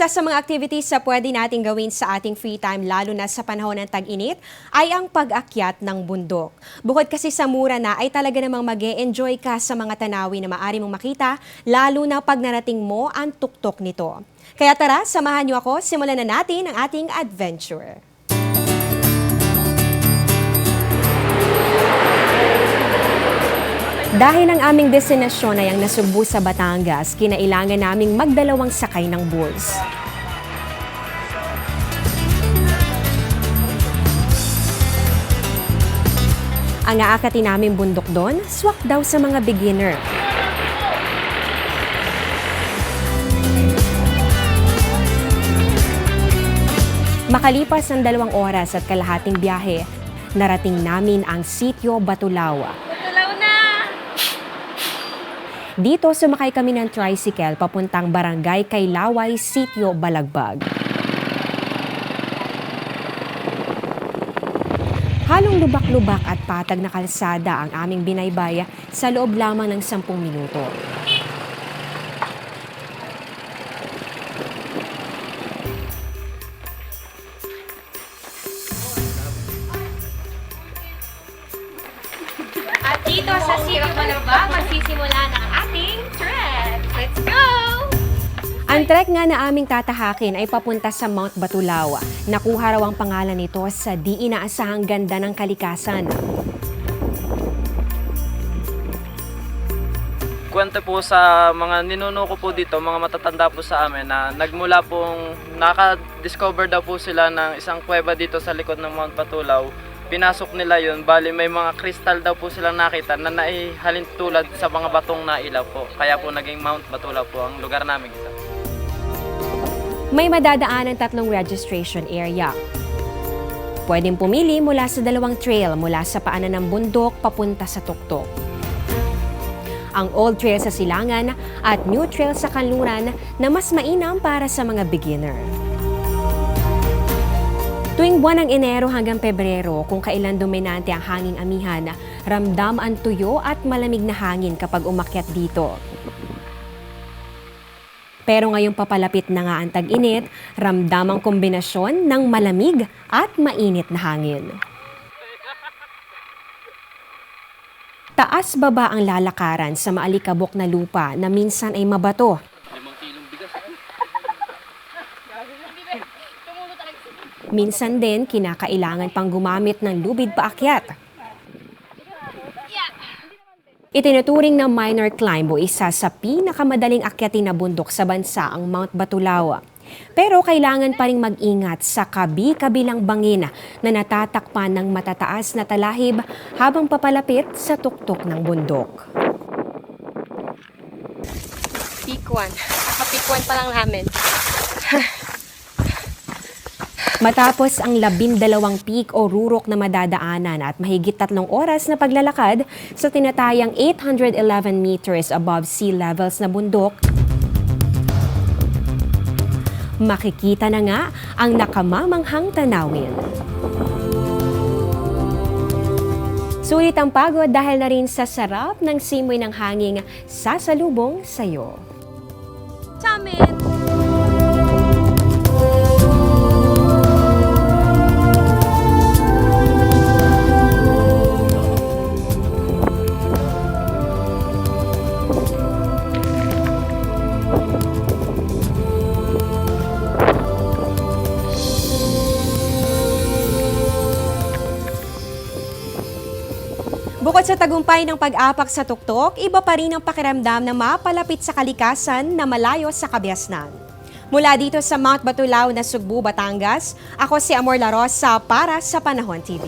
Isa sa mga activities na pwede nating gawin sa ating free time lalo na sa panahon ng tag-init ay ang pag-akyat ng bundok. Bukod kasi sa mura na ay talaga namang mag-e-enjoy ka sa mga tanawin na maaari mong makita lalo na pag narating mo ang tuktok nito. Kaya tara, samahan niyo ako, simulan na natin ang ating adventure. Dahil ang aming destinasyon ay ang Nasugbu sa Batangas, kinailangan naming magdalawang sakay ng bulls. Ang aakatin naming bundok doon, swak daw sa mga beginner. Makalipas ng 2 oras at kalahating biyahe, narating namin ang Sitio Batulawa. Dito sumakay kami ng tricycle papuntang Barangay Kailaway, Sitio Balagbag. Halong lubak-lubak at patag na kalsada ang aming binaybay sa loob lamang ng 10 minuto. At dito sa Sitio Balagbag, magsisimula ng ating trek. Let's go! Ang trek nga na aming tatahakin ay papunta sa Mount Batulawa. Nakuha raw ang pangalan nito sa di inaasahang ganda ng kalikasan. Kwento po sa mga ninuno ko po dito, mga matatanda po sa amin na nagmula pong naka-discover daw po sila ng isang kuweba dito sa likod ng Mount Batulaw. Pinasok nila yun, bali may mga kristal daw po silang nakita na naihalin tulad sa mga batong nailaw po. Kaya po naging Mount Batulaw po ang lugar namin dito. May madadaan ng 3 registration area. Pwedeng pumili mula sa 2 trail mula sa paanan ng bundok papunta sa tuktok. Ang Old Trail sa Silangan at New Trail sa Kanluran na mas mainam para sa mga beginner. Tuwing buwan ng Enero hanggang Pebrero, kung kailan dominante ang hanging amihan, ramdam ang tuyo at malamig na hangin kapag umakyat dito. Pero ngayong papalapit na nga ang tag-init, ramdam ang kombinasyon ng malamig at mainit na hangin. Taas-baba ang lalakaran sa maalikabok na lupa na minsan ay mabato. Minsan din, kinakailangan pang gumamit ng lubid paakyat. Itinuturing na minor climb o isa sa pinakamadaling akyatin na bundok sa bansa ang Mount Batulawa. Pero kailangan pa rin mag-ingat sa kabi-kabilang bangin na natatakpan ng matataas na talahib habang papalapit sa tuktok ng bundok. Peak 1. Peak 1 pa lang namin. Matapos ang 12 peak o rurok na madadaanan at mahigit 3 oras na paglalakad sa tinatayang 811 meters above sea levels na bundok, makikita na nga ang nakamamanghang tanawin. Sulit ang pagod dahil na rin sa sarap ng simoy ng hanging sasalubong sa'yo. Sa amin! Bukod sa tagumpay ng pag-apak sa tuktok, iba pa rin ang pakiramdam na mapalapit sa kalikasan na malayo sa kabiasnan. Mula dito sa Mount Batulaw, Nasugbu, Batangas, ako si Amor La Rosa para sa Panahon TV.